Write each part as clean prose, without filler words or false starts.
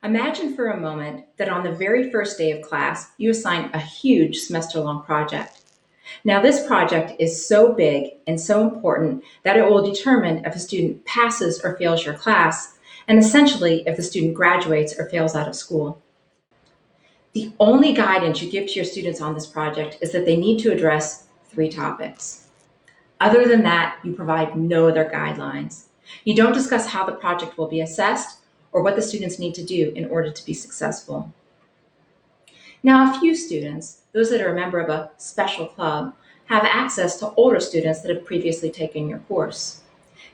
Imagine for a moment that on the very first day of class, you assign a huge semester-long project. Now, this project is so big and so important that it will determine if a student passes or fails your class, and essentially if the student graduates or fails out of school. The only guidance you give to your students on this project is that they need to address 3 topics. Other than that, you provide no other guidelines. You don't discuss how the project will be assessed or what the students need to do in order to be successful. Now, a few students, those that are a member of a special club, have access to older students that have previously taken your course.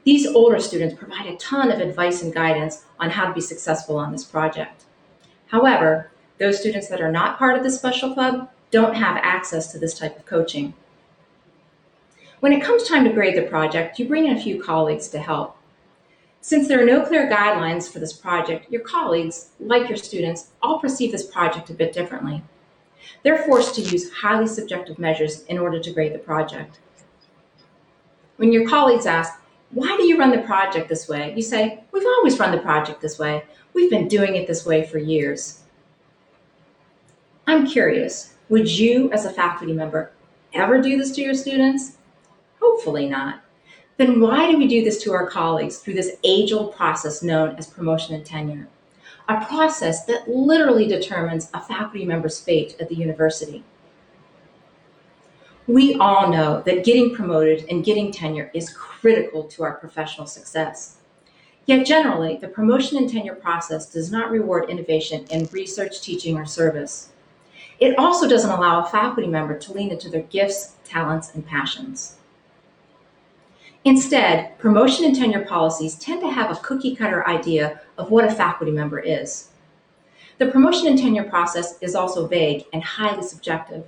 These older students provide a ton of advice and guidance on how to be successful on this project. However, those students that are not part of the special club don't have access to this type of coaching. When it comes time to grade the project, you bring in a few colleagues to help. Since there are no clear guidelines for this project, your colleagues, like your students, all perceive this project a bit differently. They're forced to use highly subjective measures in order to grade the project. When your colleagues ask, "Why do you run the project this way?" you say, "We've always run the project this way. We've been doing it this way for years." I'm curious, would you as a faculty member ever do this to your students? Hopefully not. Then why do we do this to our colleagues through this age-old process known as promotion and tenure? A process that literally determines a faculty member's fate at the university. We all know that getting promoted and getting tenure is critical to our professional success. Yet generally, the promotion and tenure process does not reward innovation in research, teaching, or service. It also doesn't allow a faculty member to lean into their gifts, talents, and passions. Instead, promotion and tenure policies tend to have a cookie-cutter idea of what a faculty member is. The promotion and tenure process is also vague and highly subjective.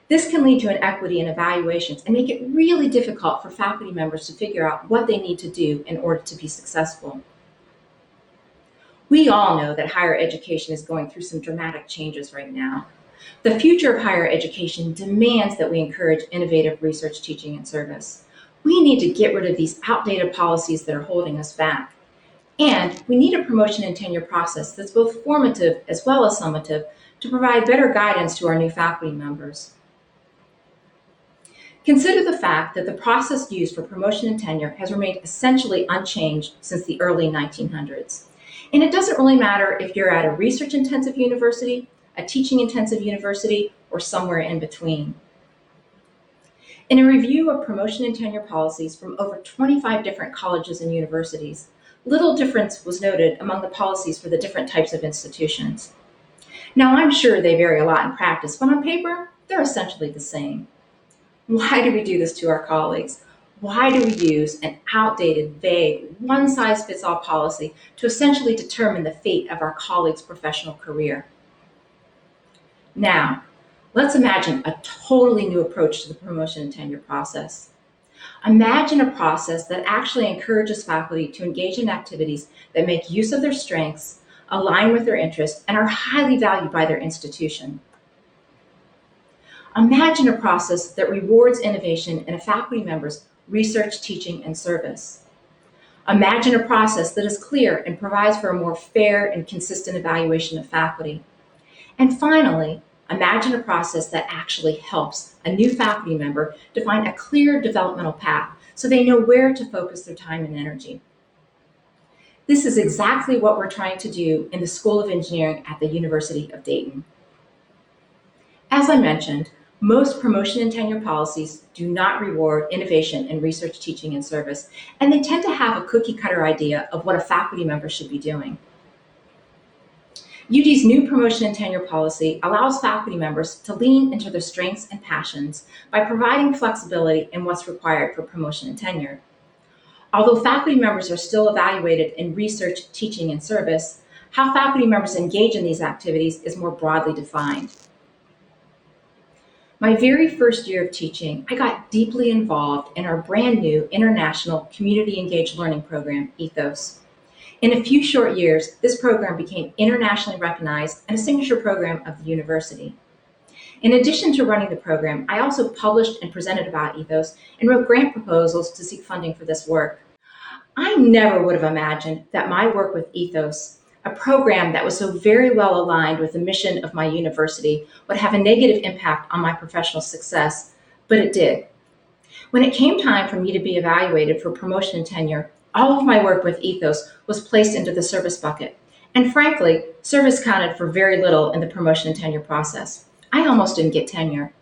This can lead to inequity in evaluations and make it really difficult for faculty members to figure out what they need to do in order to be successful. We all know that higher education is going through some dramatic changes right now. The future of higher education demands that we encourage innovative research, teaching, and service. We need to get rid of these outdated policies that are holding us back. And we need a promotion and tenure process that's both formative as well as summative to provide better guidance to our new faculty members. Consider the fact that the process used for promotion and tenure has remained essentially unchanged since the early 1900s. And it doesn't really matter if you're at a research-intensive university, a teaching-intensive university, or somewhere in between. In a review of promotion and tenure policies from over 25 different colleges and universities, little difference was noted among the policies for the different types of institutions. Now, I'm sure they vary a lot in practice, but on paper, they're essentially the same. Why do we do this to our colleagues? Why do we use an outdated, vague, one-size-fits-all policy to essentially determine the fate of our colleagues' professional career? Now, let's imagine a totally new approach to the promotion and tenure process. Imagine a process that actually encourages faculty to engage in activities that make use of their strengths, align with their interests, and are highly valued by their institution. Imagine a process that rewards innovation in a faculty member's research, teaching, and service. Imagine a process that is clear and provides for a more fair and consistent evaluation of faculty. And finally, imagine a process that actually helps a new faculty member define a clear developmental path so they know where to focus their time and energy. This is exactly what we're trying to do in the School of Engineering at the University of Dayton. As I mentioned, most promotion and tenure policies do not reward innovation in research, teaching, and service, and they tend to have a cookie-cutter idea of what a faculty member should be doing. UD's new promotion and tenure policy allows faculty members to lean into their strengths and passions by providing flexibility in what's required for promotion and tenure. Although faculty members are still evaluated in research, teaching, and service, how faculty members engage in these activities is more broadly defined. My very first year of teaching, I got deeply involved in our brand new international community engaged learning program, Ethos. In a few short years, this program became internationally recognized and a signature program of the university. In addition to running the program, I also published and presented about Ethos and wrote grant proposals to seek funding for this work. I never would have imagined that my work with Ethos A program that was so very well aligned with the mission of my university would have a negative impact on my professional success, but it did. When it came time for me to be evaluated for promotion and tenure, all of my work with Ethos was placed into the service bucket. And frankly, service counted for very little in the promotion and tenure process. I almost didn't get tenure.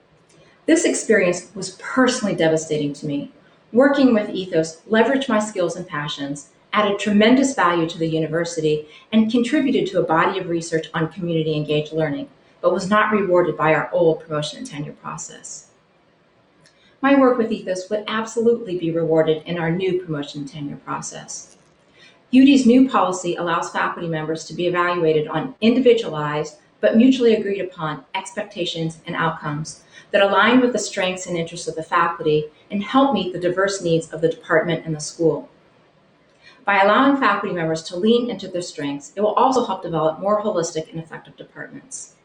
This experience was personally devastating to me. Working with Ethos leveraged my skills and passions, added tremendous value to the university, and contributed to a body of research on community engaged learning, but was not rewarded by our old promotion and tenure process. My work with Ethos would absolutely be rewarded in our new promotion and tenure process. UD's new policy allows faculty members to be evaluated on individualized but mutually agreed upon expectations and outcomes that align with the strengths and interests of the faculty and help meet the diverse needs of the department and the school. By allowing faculty members to lean into their strengths, it will also help develop more holistic and effective departments.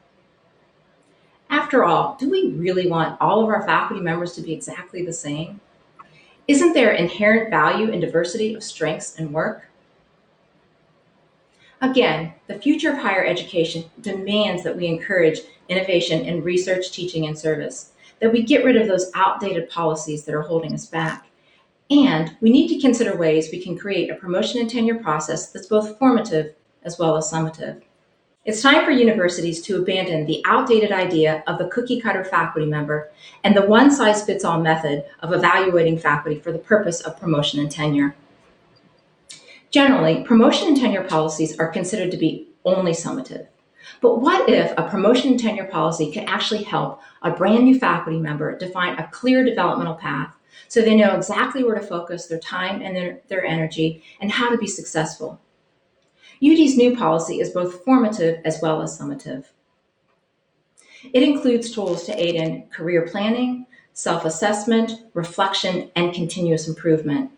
After all, do we really want all of our faculty members to be exactly the same? Isn't there inherent value in diversity of strengths and work? Again, the future of higher education demands that we encourage innovation in research, teaching, and service, that we get rid of those outdated policies that are holding us back. And we need to consider ways we can create a promotion and tenure process that's both formative as well as summative. It's time for universities to abandon the outdated idea of the cookie cutter faculty member and the one size fits all method of evaluating faculty for the purpose of promotion and tenure. Generally, promotion and tenure policies are considered to be only summative. But what if a promotion and tenure policy could actually help a brand new faculty member define a clear developmental path so they know exactly where to focus their time and their energy and how to be successful? UD's new policy is both formative as well as summative. It includes tools to aid in career planning, self-assessment, reflection, and continuous improvement.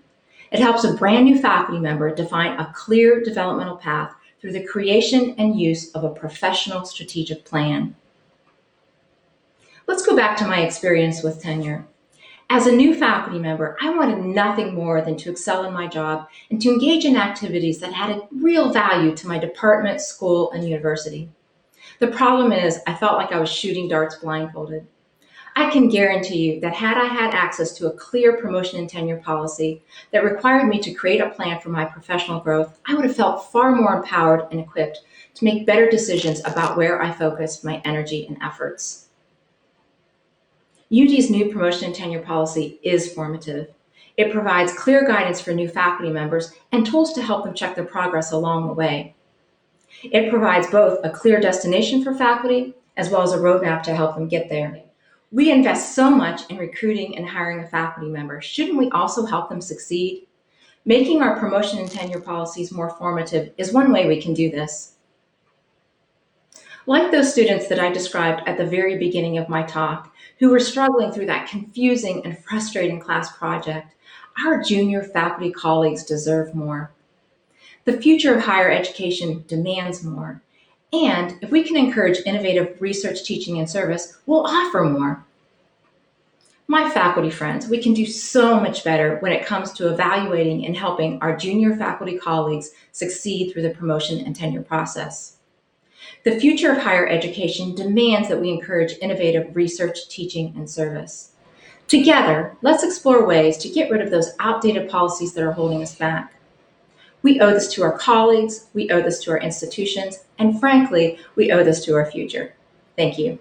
It helps a brand new faculty member define a clear developmental path through the creation and use of a professional strategic plan. Let's go back to my experience with tenure. As a new faculty member, I wanted nothing more than to excel in my job and to engage in activities that added real value to my department, school, and university. The problem is, I felt like I was shooting darts blindfolded. I can guarantee you that had I had access to a clear promotion and tenure policy that required me to create a plan for my professional growth, I would have felt far more empowered and equipped to make better decisions about where I focused my energy and efforts. UD's new promotion and tenure policy is formative. It provides clear guidance for new faculty members and tools to help them check their progress along the way. It provides both a clear destination for faculty as well as a roadmap to help them get there. We invest so much in recruiting and hiring a faculty member. Shouldn't we also help them succeed? Making our promotion and tenure policies more formative is one way we can do this. Like those students that I described at the very beginning of my talk, who were struggling through that confusing and frustrating class project, our junior faculty colleagues deserve more. The future of higher education demands more. And if we can encourage innovative research, teaching, and service, we'll offer more. My faculty friends, we can do so much better when it comes to evaluating and helping our junior faculty colleagues succeed through the promotion and tenure process. The future of higher education demands that we encourage innovative research, teaching, and service. Together, let's explore ways to get rid of those outdated policies that are holding us back. We owe this to our colleagues, we owe this to our institutions, and frankly, we owe this to our future. Thank you.